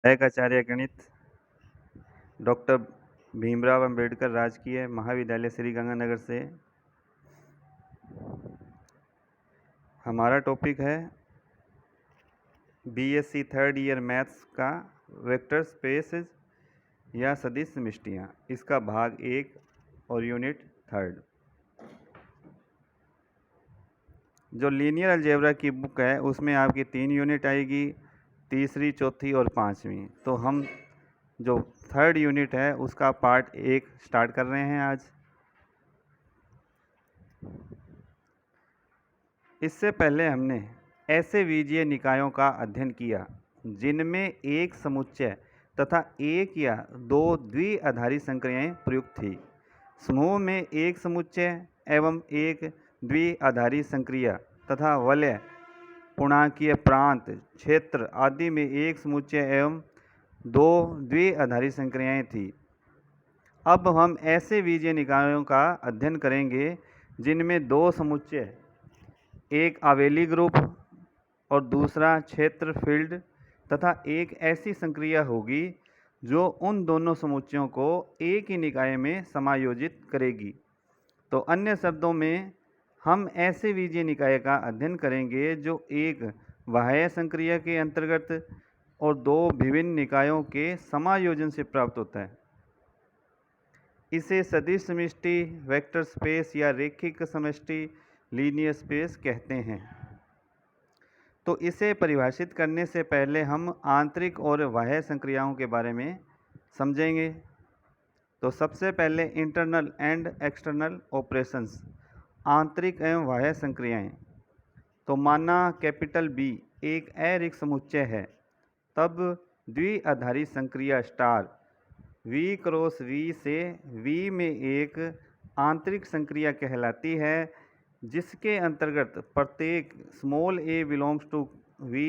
सहायक आचार्य गणित डॉक्टर भीमराव अंबेडकर राजकीय महाविद्यालय श्री गंगानगर से हमारा टॉपिक है बीएससी थर्ड ईयर मैथ्स का वेक्टर स्पेसेस या सदिश समष्टियाँ, इसका भाग 1 और यूनिट 3। जो लीनियर अलजेब्रा की बुक है उसमें आपकी 3 यूनिट आएगी, तीसरी, चौथी और 5वीं। तो हम जो 3rd यूनिट है उसका पार्ट 1 स्टार्ट कर रहे हैं आज। इससे पहले हमने ऐसे बीजीय निकायों का अध्ययन किया जिनमें एक समुच्चय तथा एक या दो द्विआधारी संक्रियाएं प्रयुक्त थी। समूह में एक समुच्चय एवं एक द्विआधारी संक्रिया तथा वलय, पूर्णांकीय प्रांत, क्षेत्र आदि में एक समुच्चय एवं दो द्विआधारी संक्रियाएं थी। अब हम ऐसे बीजीय निकायों का अध्ययन करेंगे जिनमें दो समुच्चय, एक आवेली ग्रुप और दूसरा क्षेत्र फील्ड तथा एक ऐसी संक्रिया होगी जो उन दोनों समुच्चयों को एक ही निकाय में समायोजित करेगी। तो अन्य शब्दों में हम ऐसे बीजीय निकाय का अध्ययन करेंगे जो एक बाह्य संक्रिया के अंतर्गत और दो विभिन्न निकायों के समायोजन से प्राप्त होता है। इसे सदिश समष्टि, वेक्टर स्पेस या रेखिक समष्टि, लीनियर स्पेस कहते हैं। तो इसे परिभाषित करने से पहले हम आंतरिक और बाह्य संक्रियाओं के बारे में समझेंगे। तो सबसे पहले इंटरनल एंड एक्सटर्नल ऑपरेशंस, आंतरिक एवं बाह्य संक्रियाएं। तो माना कैपिटल बी एक अरेखीय समुच्चय है, तब द्विआधारी संक्रिया स्टार V क्रॉस V से V में एक आंतरिक संक्रिया कहलाती है, जिसके अंतर्गत प्रत्येक small a belongs to V,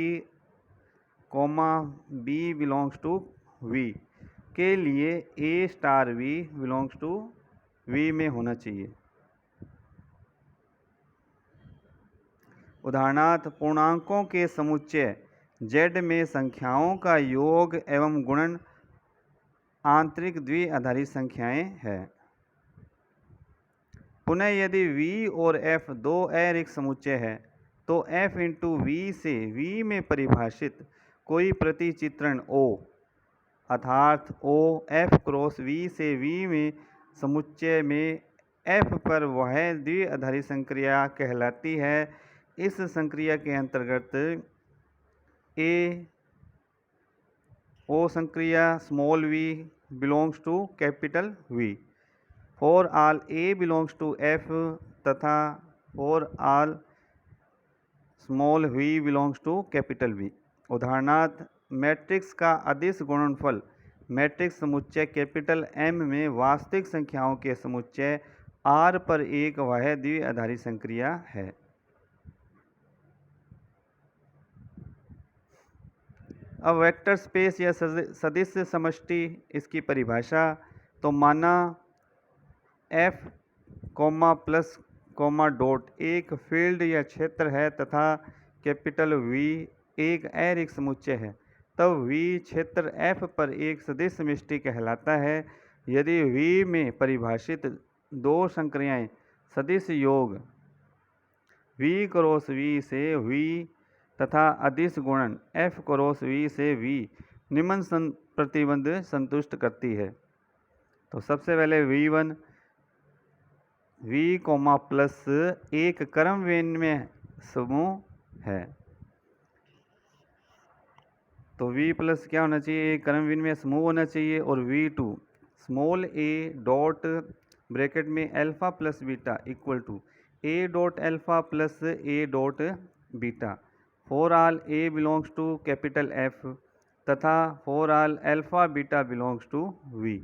B belongs to V के लिए A star V belongs to V में होना चाहिए। उदाहरणार्थ, पूर्णांकों के समुच्चय Z में संख्याओं का योग एवं गुणन आंतरिक द्विआधारी संख्याएं हैं। पुनः यदि V और F दो अरेखीय समुच्चय है तो F इंटू V से V में परिभाषित कोई प्रतिचित्रण O, अर्थात O F क्रॉस V से V में समुच्चय में F पर वह द्विआधारी संक्रिया कहलाती है। इस संक्रिया के अंतर्गत A O संक्रिया small v belongs to capital V for all A belongs to F तथा for all small v belongs to capital V। उदाहरणार्थ, मैट्रिक्स का अदिश गुणनफल मैट्रिक्स समुच्चय कैपिटल M में वास्तविक संख्याओं के समुच्चय R पर एक वह द्विआधारी संक्रिया है। अब वेक्टर स्पेस या सदिश समष्टि, इसकी परिभाषा। तो माना F प्लस डॉट एक फील्ड या क्षेत्र है तथा कैपिटल V एक अरेखीय समुच्चय है, तब V क्षेत्र F पर एक सदिश समष्टि कहलाता है यदि V में परिभाषित दो संक्रियाएं सदिश योग V क्रॉस V से V तथा अदिश गुणन F क्रॉस V से V निम्न प्रतिबंध संतुष्ट करती है। तो सबसे पहले V1 V प्लस एक क्रम विनिमय समूह है। तो V प्लस क्या होना चाहिए? एक क्रम विनिमय समूह होना चाहिए। और V2 small a dot bracket में alpha plus beta equal to a dot alpha plus a dot beta for all A belongs to capital F तथा for all alpha beta belongs to V,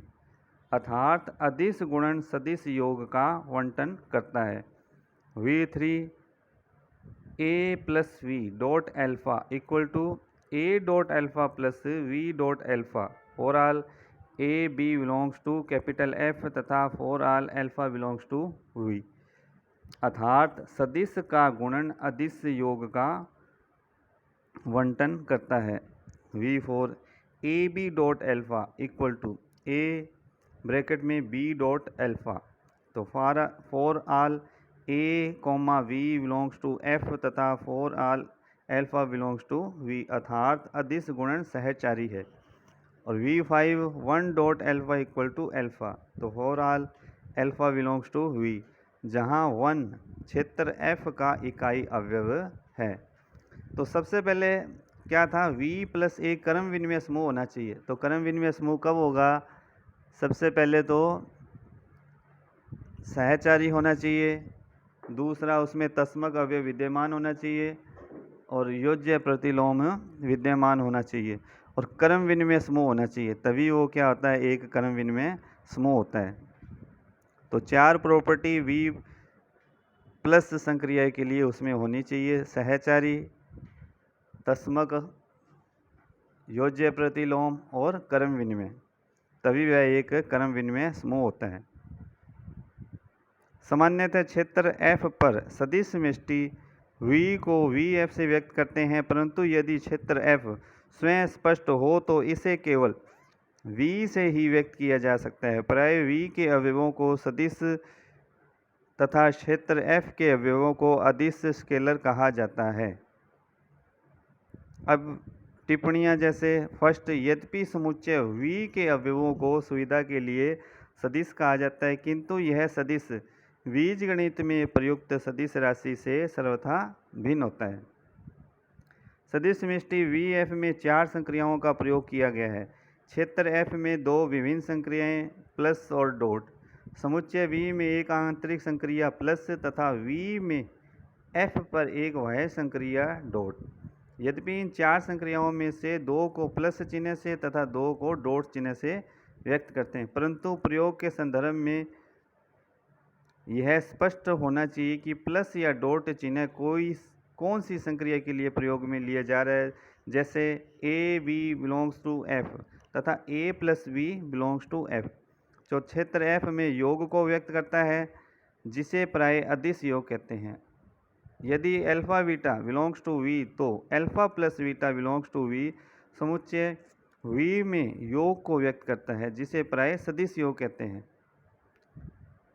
अर्थात अदिश गुणन सदिश योग का आवंटन करता है। V3 A plus V dot alpha equal to A dot alpha plus V dot alpha for all A B belongs to capital F तथा for all alpha belongs to V, अर्थात सदिश का गुणन अदिश योग का आवंटन करता है। V4 A B dot alpha equal to A bracket में बी डॉट एल्फ़ा। तो for all A comma V belongs to F तथा for all alpha belongs to V अर्थात अदिश गुणन सहचारी है। और V5 1 dot alpha equal to alpha. तो for all alpha belongs to V, जहाँ 1 क्षेत्र F का इकाई अवयव है। तो सबसे पहले क्या था, V प्लस एक क्रम विनिमय समूह होना चाहिए। तो क्रम विनिमय समूह कब होगा, सबसे पहले तो सहचारी होना चाहिए, दूसरा उसमें तस्मक अवयव विद्यमान होना चाहिए और योज्य प्रतिलोम विद्यमान होना चाहिए और क्रम विनिमय समूह होना चाहिए, तभी वो क्या होता है, एक क्रम विनिमय समूह होता है। तो 4 प्रॉपर्टी V प्लस संक्रिया के लिए उसमें होनी चाहिए, सहचारी, तस्मक, योज्य प्रतिलोम और क्रम विनिमय, तभी वह एक क्रम विनिमय समूह होता है। सामान्यतः क्षेत्र F पर सदिश समष्टि V को VF से व्यक्त करते हैं, परंतु यदि क्षेत्र F स्वयं स्पष्ट हो तो इसे केवल V से ही व्यक्त किया जा सकता है। प्राय V के अवयवों को सदिश तथा क्षेत्र F के अवयवों को अदिश स्केलर कहा जाता है। अब टिप्पणियां जैसे फर्स्ट, यद्यपि समुच्चय V के अवयवों को सुविधा के लिए सदिश कहा जाता है, किंतु यह सदिश बीजगणित में प्रयुक्त सदिश राशि से सर्वथा भिन्न होता है। सदिश समष्टि VF में 4 संक्रियाओं का प्रयोग किया गया है। क्षेत्र F में 2 विभिन्न संक्रियाएं प्लस और डॉट, समुच्चय V में एक आंतरिक संक्रिया प्लस तथा V में F पर एक बाह्य संक्रिया डॉट। यद्यपि इन 4 संक्रियाओं में से 2 को प्लस चिन्ह से तथा 2 को डॉट चिन्ह से व्यक्त करते हैं, परंतु प्रयोग के संदर्भ में यह स्पष्ट होना चाहिए कि प्लस या डॉट चिन्ह कौन सी संक्रिया के लिए प्रयोग में लिया जा रहा है, जैसे A B belongs to F तथा A plus B belongs to F. जो क्षेत्र एफ में योग को व्यक्त करता है, जिसे प्राय अदिश योग कहते हैं। यदि alpha beta belongs to V तो alpha plus beta belongs to V समुच्चय वी में योग को व्यक्त करता है, जिसे प्राय सदिश योग कहते हैं।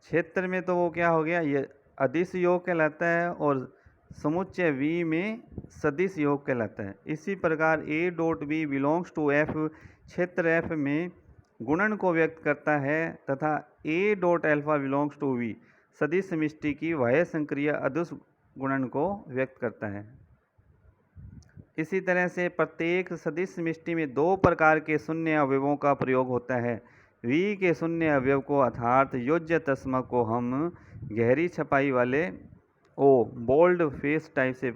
क्षेत्र में तो वो क्या हो गया, ये अदिश योग कहलाता है और समुच्चय V में सदिश योग कहलाता है। इसी प्रकार A dot B belongs to F क्षेत्र F में गुणन को व्यक्त करता है तथा A dot alpha belongs to V सदिश समष्टि की बाह्य संक्रिया अदिश गुणन को व्यक्त करता है। इसी तरह से प्रत्येक सदिश समष्टि में 2 प्रकार के शून्य अवयवों का प्रयोग होता है। V के शून्य अवयव को अर्थात योज्य तस्मक को हम गहरी छपाई वाले O बोल्ड फेस टाइप से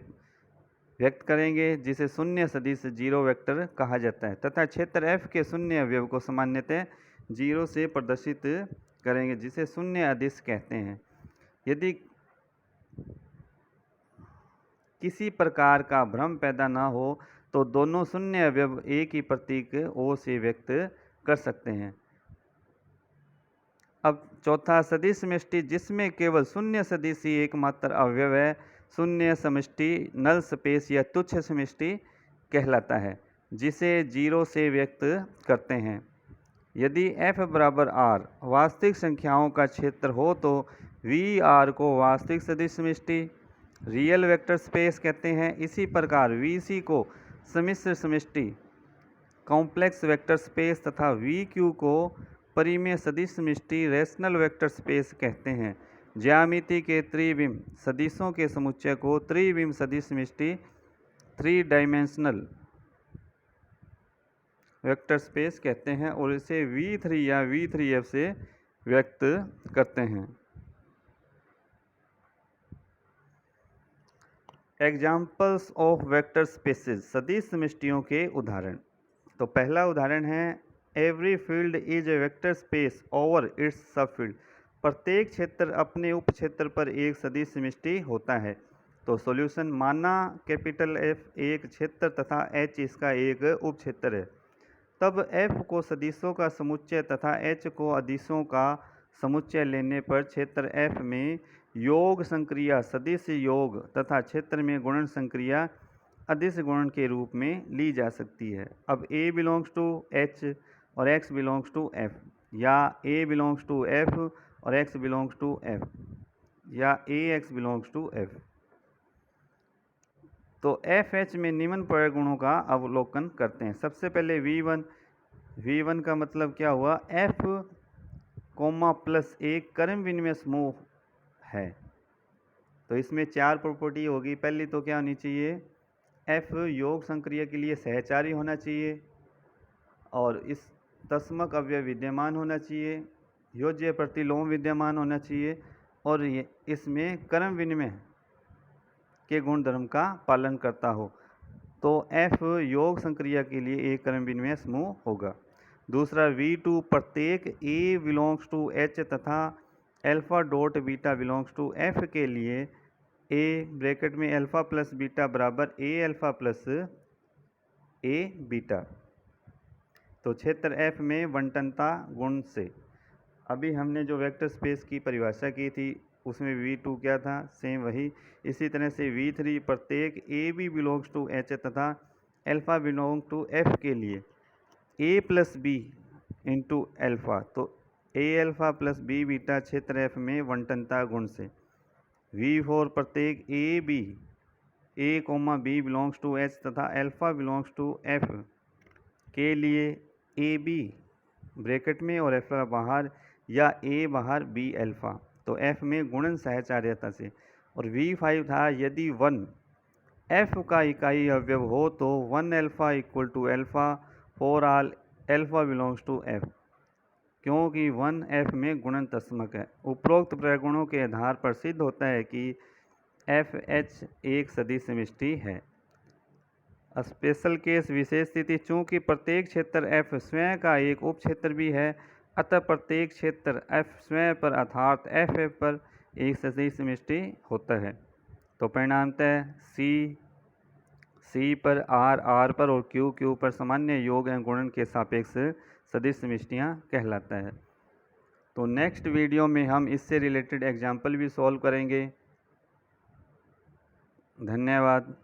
व्यक्त करेंगे, जिसे शून्य सदिश 0 वेक्टर कहा जाता है, तथा क्षेत्र F के शून्य अवयव को सामान्यतः 0 से प्रदर्शित करेंगे, जिसे शून्य अदिश कहते हैं। यदि किसी प्रकार का भ्रम पैदा न हो तो दोनों शून्य अवयव एक ही प्रतीक O से व्यक्त कर सकते हैं। अब चौथा, सदिश समष्टि जिसमें केवल शून्य सदिश ही एकमात्र अवयव है, शून्य समष्टि नल स्पेस या तुच्छ समष्टि कहलाता है, जिसे 0 से व्यक्त करते हैं। यदि f बराबर r वास्तविक संख्याओं का क्षेत्र हो तो VR को वास्तविक सदिश समष्टि रियल वेक्टर स्पेस कहते हैं। इसी प्रकार VC को सम्मिश्र समष्टि कॉम्प्लेक्स वेक्टर स्पेस तथा VQ को परिमेय सदिश समष्टि रैशनल वेक्टर स्पेस कहते हैं। ज्यामिति के त्रिविम सदिशों के समुच्चय को त्रिविम सदिश समष्टि 3 डायमेंशनल वेक्टर स्पेस कहते हैं और इसे V3 या V3F से व्यक्त करते हैं। एग्जाम्पल्स ऑफ वेक्टर स्पेसेस, सदिश समष्टियों के उदाहरण। तो पहला उदाहरण है, every field is a vector space over it's सब फील्ड। प्रत्येक क्षेत्र अपने उप क्षेत्र पर एक सदिश समष्टि होता है। तो सॉल्यूशन, माना कैपिटल F एक क्षेत्र तथा H इसका एक उप क्षेत्र है, तब F को सदिशों का समुच्चय तथा H को अदिशों का समुच्चय लेने पर क्षेत्र F में योग संक्रिया सदिश योग तथा क्षेत्र में गुणन संक्रिया अदिश गुणन के रूप में ली जा सकती है। अब A बिलोंग्स टू H और X बिलोंग्स टू F, या A बिलोंग्स टू F और X बिलोंग्स टू F, या AX बिलोंग्स टू F। तो FH में निम्न प्रगुणों का अवलोकन करते हैं। सबसे पहले V1 का मतलब क्या हुआ, F कोमा प्लस एक कर्म विनिमय समूह है। तो इसमें 4 प्रॉपर्टी होगी। पहली तो क्या होनी चाहिए, F योग संक्रिया के लिए सहचारी होना चाहिए और इस तस्मक अवयव विद्यमान होना चाहिए, योज्य प्रतिलोम विद्यमान होना चाहिए और ये इसमें कर्म विनिमय के गुण धर्म का पालन करता हो। तो F योग संक्रिया के लिए एक कर्म विनिमय समूह होगा। दूसरा V2 प्रत्येक A बिलोंग्स टू H तथा alpha dot beta belongs to F के लिए A ब्रैकेट में अल्फा प्लस बीटा बराबर A alpha plus A beta. तो क्षेत्र F में बंटनता गुण से अभी हमने जो वेक्टर स्पेस की परिभाषा की थी उसमें V2 क्या था, सेम वही। इसी तरह से V3 प्रत्येक AB बिलोंग्स टू H तथा अल्फा बिलोंग टू F के लिए A plus b into alpha. तो A alpha plus B beta क्षेत्र F में बंटनता गुण से। V4 प्रत्येक A comma B belongs to H तथा अल्फा बिलोंग्स टू F के लिए AB ब्रैकेट में और अल्फा बाहर या A बाहर B अल्फा। तो F में गुणन सहचार्यता से। और V5 था यदि 1 F का इकाई अवयव हो तो 1 alpha equal to alpha for all alpha belongs to F, क्योंकि 1 F में गुणन तस्मक है। उपरोक्त प्रगुणों के आधार पर सिद्ध होता है कि FH एक सदिश समष्टि है। स्पेशल केस विशेष स्थिति, चूंकि प्रत्येक क्षेत्र F स्वयं का एक उप क्षेत्र भी है, अतः प्रत्येक क्षेत्र F स्वयं पर अर्थात FF पर एक सदिश समष्टि होता है। तो परिणामतः C पर R पर और Q पर सामान्य योग एवं गुणन के सापेक्ष सदिश समष्टियाँ कहलाता है। तो नेक्स्ट वीडियो में हम इससे रिलेटेड एग्जाम्पल भी सॉल्व करेंगे। धन्यवाद।